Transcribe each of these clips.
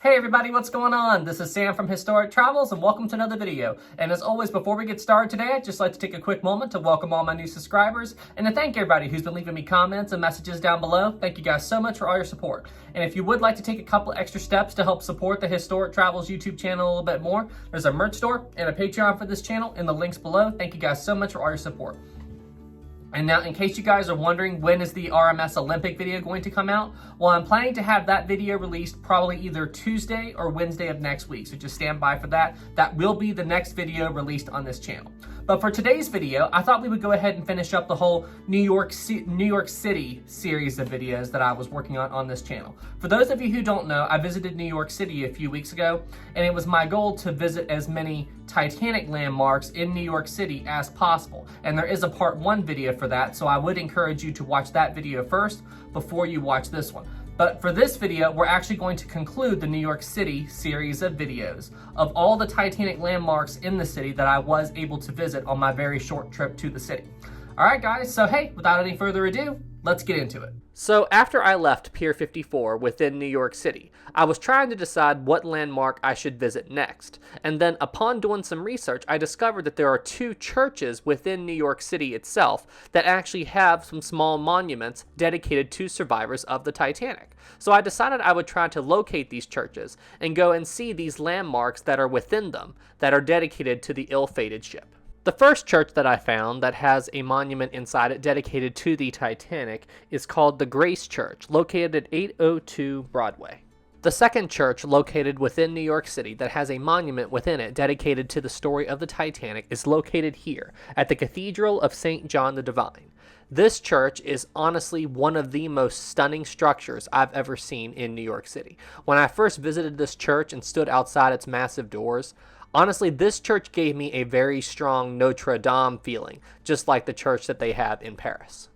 Hey everybody, what's going on? This is Sam from Historic Travels and welcome to another video. And as always, before we get started today, I'd just like to take a quick moment to welcome all my new subscribers and to thank everybody who's been leaving me comments and messages down below. Thank you guys so much for all your support. And if you would like to take a couple extra steps to help support the Historic Travels YouTube channel a little bit more, there's a merch store and a Patreon for this channel in the links below. Thank you guys so much for all your support. And now, in case you guys are wondering, when is the RMS Olympic video going to come out? Well, I'm planning to have that video released probably either Tuesday or Wednesday of next week, so just stand by for that. That will be the next video released on this channel. But for today's video, I thought we would go ahead and finish up the whole New York City series of videos that I was working on this channel. For those of you who don't know, I visited New York City a few weeks ago, and it was my goal to visit as many Titanic landmarks in New York City as possible. And there is a part 1 video for that, so I would encourage you to watch that video first before you watch this one. But for this video, we're actually going to conclude the New York City series of videos of all the Titanic landmarks in the city that I was able to visit on my very short trip to the city. All right, guys, so hey, without any further ado, let's get into it. So after I left Pier 54 within New York City, I was trying to decide what landmark I should visit next. And then upon doing some research, I discovered that there are 2 churches within New York City itself that actually have some small monuments dedicated to survivors of the Titanic. So I decided I would try to locate these churches and go and see these landmarks that are within them that are dedicated to the ill-fated ship. The first church that I found that has a monument inside it dedicated to the Titanic is called the Grace Church, located at 802 Broadway. The second church located within New York City that has a monument within it dedicated to the story of the Titanic is located here at the Cathedral of St. John the Divine. This church is honestly one of the most stunning structures I've ever seen in New York City. When I first visited this church and stood outside its massive doors, honestly, this church gave me a very strong Notre Dame feeling, just like the church that they have in Paris.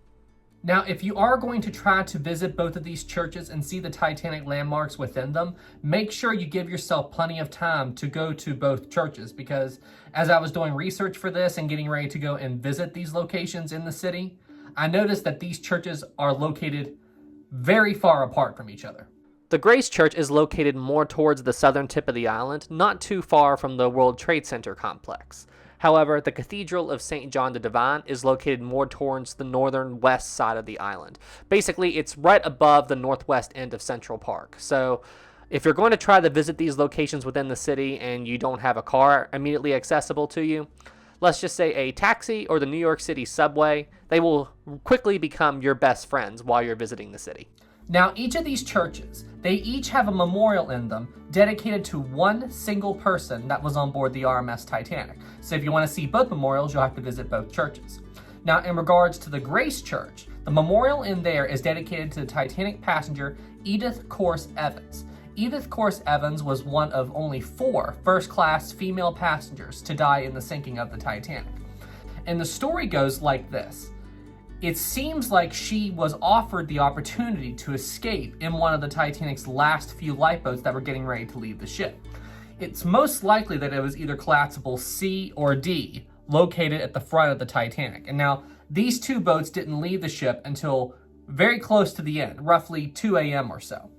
Now, if you are going to try to visit both of these churches and see the Titanic landmarks within them, make sure you give yourself plenty of time to go to both churches, because as I was doing research for this and getting ready to go and visit these locations in the city, I noticed that these churches are located very far apart from each other. The Grace Church is located more towards the southern tip of the island, not too far from the World Trade Center complex. However, the Cathedral of St. John the Divine is located more towards the northern west side of the island. Basically, it's right above the northwest end of Central Park. So if you're going to try to visit these locations within the city and you don't have a car immediately accessible to you, let's just say a taxi or the New York City subway, they will quickly become your best friends while you're visiting the city. Now, each of these churches, they each have a memorial in them dedicated to one single person that was on board the RMS Titanic. So if you want to see both memorials, you'll have to visit both churches. Now, in regards to the Grace Church, the memorial in there is dedicated to the Titanic passenger Edith Course Evans. Edith Course Evans was one of only 4 first-class female passengers to die in the sinking of the Titanic. And the story goes like this. It seems like she was offered the opportunity to escape in one of the Titanic's last few lifeboats that were getting ready to leave the ship. It's most likely that it was either collapsible C or D, located at the front of the Titanic. And now, these 2 boats didn't leave the ship until very close to the end, roughly 2 a.m. or so.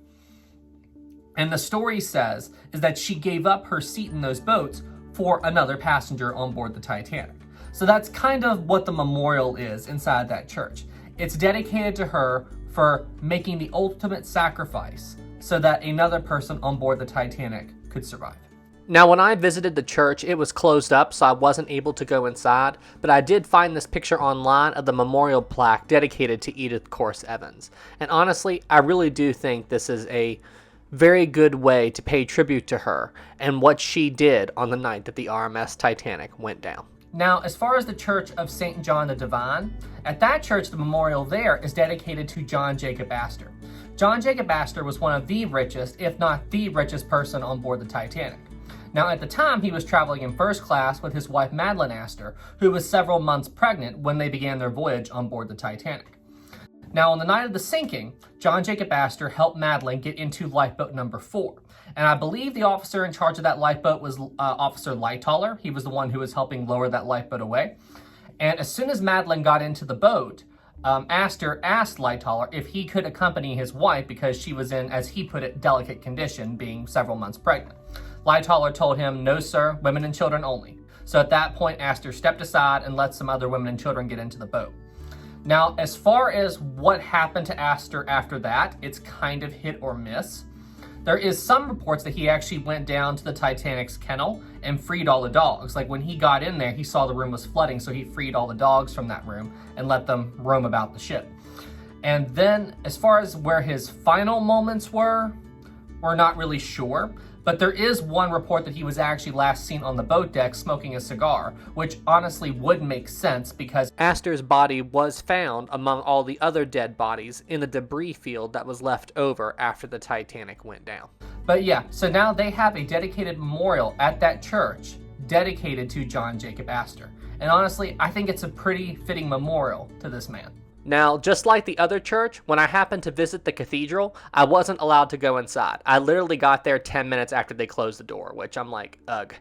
And the story says is that she gave up her seat in those boats for another passenger on board the Titanic. So that's kind of what the memorial is inside that church. It's dedicated to her for making the ultimate sacrifice so that another person on board the Titanic could survive. Now, when I visited the church, it was closed up, so I wasn't able to go inside, but I did find this picture online of the memorial plaque dedicated to Edith Course Evans. And honestly, I really do think this is a very good way to pay tribute to her and what she did on the night that the RMS Titanic went down. Now, as far as the Church of St. John the Divine, at that church, the memorial there is dedicated to John Jacob Astor. John Jacob Astor was one of the richest, if not the richest person on board the Titanic. Now, at the time, he was traveling in first class with his wife, Madeline Astor, who was several months pregnant when they began their voyage on board the Titanic. Now, on the night of the sinking, John Jacob Astor helped Madeline get into lifeboat number 4. And I believe the officer in charge of that lifeboat was Officer Lightaller. He was the one who was helping lower that lifeboat away. And as soon as Madeline got into the boat, Astor asked Lightoller if he could accompany his wife because she was in, as he put it, delicate condition, being several months pregnant. Lightoller told him, "No, sir, women and children only." So at that point, Astor stepped aside and let some other women and children get into the boat. Now, as far as what happened to Astor after that, it's kind of hit or miss. There is some reports that he actually went down to the Titanic's kennel and freed all the dogs. Like when he got in there, he saw the room was flooding, so he freed all the dogs from that room and let them roam about the ship. And then as far as where his final moments were, we're not really sure. But there is one report that he was actually last seen on the boat deck smoking a cigar, which honestly would make sense because Astor's body was found among all the other dead bodies in the debris field that was left over after the Titanic went down. But yeah, so now they have a dedicated memorial at that church dedicated to John Jacob Astor. And honestly, I think it's a pretty fitting memorial to this man. Now, just like the other church, when I happened to visit the cathedral, I wasn't allowed to go inside. I literally got there 10 minutes after they closed the door, which I'm like, ugh.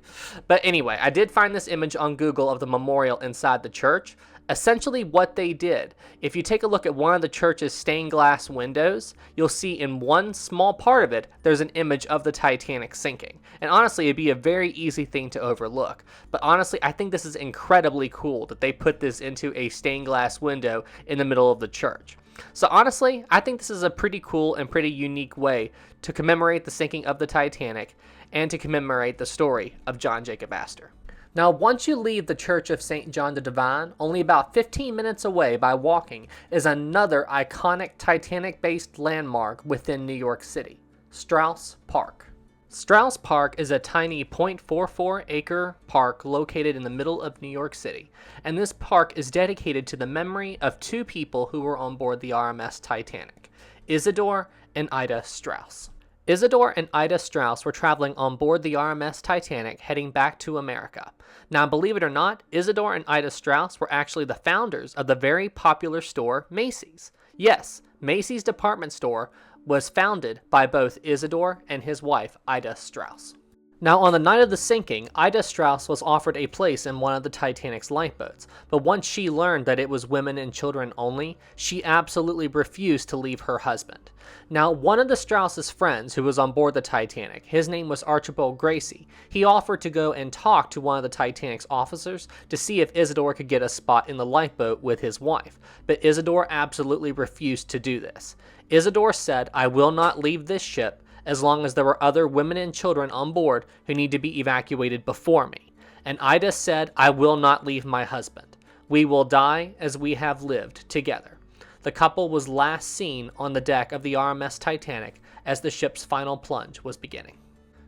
But anyway, I did find this image on Google of the memorial inside the church. Essentially what they did, if you take a look at one of the church's stained glass windows, you'll see in one small part of it, there's an image of the Titanic sinking. And honestly, it'd be a very easy thing to overlook. But honestly, I think this is incredibly cool that they put this into a stained glass window in the middle of the church. So honestly, I think this is a pretty cool and pretty unique way to commemorate the sinking of the Titanic and to commemorate the story of John Jacob Astor. Now, once you leave the Church of St. John the Divine, only about 15 minutes away by walking is another iconic Titanic-based landmark within New York City, Straus Park. Straus Park is a tiny 0.44-acre park located in the middle of New York City, and this park is dedicated to the memory of two people who were on board the RMS Titanic, Isidore and Ida Straus. Isidore and Ida Straus were traveling on board the RMS Titanic heading back to America. Now, believe it or not, Isidore and Ida Straus were actually the founders of the very popular store Macy's. Yes, Macy's department store was founded by both Isidore and his wife, Ida Straus. Now, on the night of the sinking, Ida Straus was offered a place in one of the Titanic's lifeboats, but once she learned that it was women and children only, she absolutely refused to leave her husband. Now, one of the Straus's friends who was on board the Titanic, his name was Archibald Gracie, he offered to go and talk to one of the Titanic's officers to see if Isidore could get a spot in the lifeboat with his wife, but Isidore absolutely refused to do this. Isidore said, "I will not leave this ship as long as there were other women and children on board who need to be evacuated before me." And Ida said, "I will not leave my husband. We will die as we have lived together." The couple was last seen on the deck of the RMS Titanic as the ship's final plunge was beginning.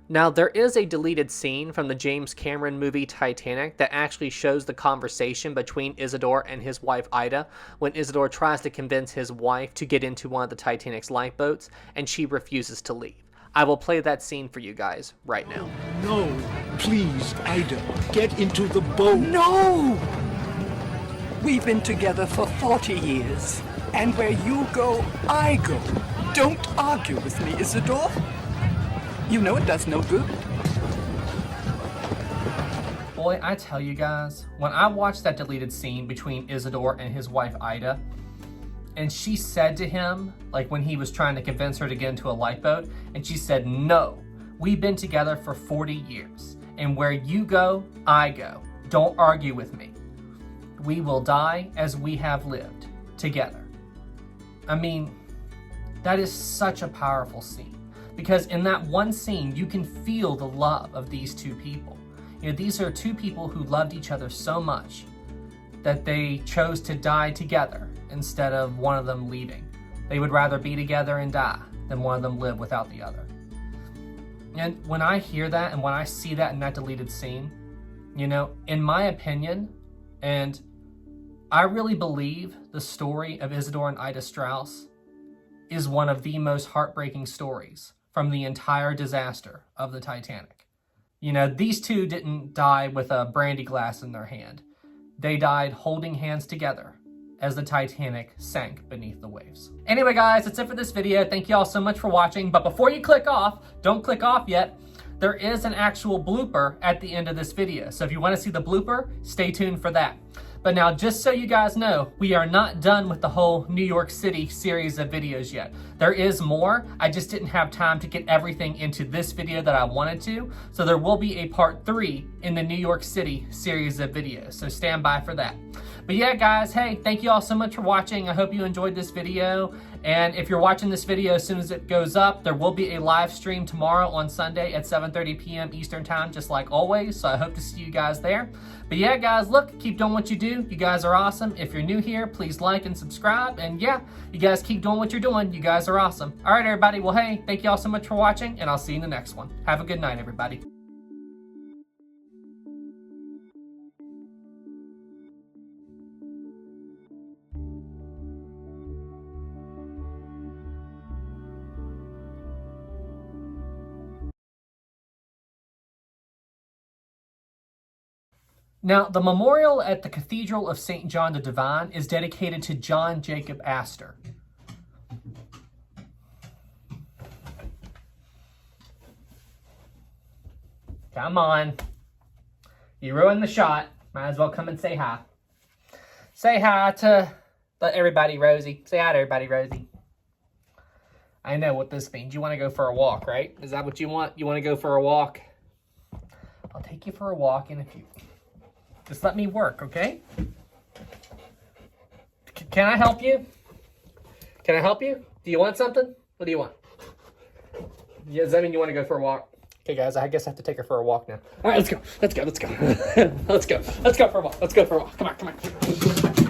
Now, there is a deleted scene from the James Cameron movie Titanic that actually shows the conversation between Isidore and his wife Ida when Isidore tries to convince his wife to get into one of the Titanic's lifeboats and she refuses to leave. I will play that scene for you guys right now. No, please, Ida, get into the boat. No! We've been together for 40 years, and where you go, I go. Don't argue with me, Isidore. You know it does no good. Boy, I tell you guys, when I watched that deleted scene between Isidore and his wife Ida, and she said to him, like when he was trying to convince her to get into a lifeboat, and she said, "No, we've been together for 40 years, and where you go, I go. Don't argue with me. We will die as we have lived together." I mean, that is such a powerful scene, because in that one scene, you can feel the love of these two people. You know, these are two people who loved each other so much that they chose to die together instead of one of them leaving. They would rather be together and die than one of them live without the other. And when I hear that and when I see that in that deleted scene, you know, in my opinion, and I really believe the story of Isidore and Ida Straus is one of the most heartbreaking stories from the entire disaster of the Titanic. You know, these two didn't die with a brandy glass in their hand. They died holding hands together as the Titanic sank beneath the waves. Anyway guys, that's it for this video. Thank you all so much for watching. But before you click off, don't click off yet, there is an actual blooper at the end of this video. So if you want to see the blooper, stay tuned for that. But now, just so you guys know, we are not done with the whole New York City series of videos yet. There is more. I just didn't have time to get everything into this video that I wanted to. So there will be a part 3 in the New York City series of videos. So stand by for that. But yeah, guys, hey, thank you all so much for watching. I hope you enjoyed this video. And if you're watching this video as soon as it goes up, there will be a live stream tomorrow on Sunday at 7:30 p.m. Eastern Time, just like always. So I hope to see you guys there. But yeah, guys, look, keep doing what you do. You guys are awesome. If you're new here, please like and subscribe. And yeah, you guys keep doing what you're doing. You guys are awesome. All right, everybody. Well, hey, thank you all so much for watching, and I'll see you in the next one. Have a good night, everybody. Now, the memorial at the Cathedral of St. John the Divine is dedicated to John Jacob Astor. Come on. You ruined the shot. Might as well come and say hi. Say hi to everybody, Rosie. Say hi to everybody, Rosie. I know what this means. You want to go for a walk, right? Is that what you want? You want to go for a walk? I'll take you for a walk, and if you... just let me work, okay? Can I help you? Can I help you? Do you want something? What do you want? Yeah, does that mean you want to go for a walk? Okay, guys, I guess I have to take her for a walk now. All right, let's go. Let's go. Let's go. Let's go. Let's go for a walk. Let's go for a walk. Come on, come on.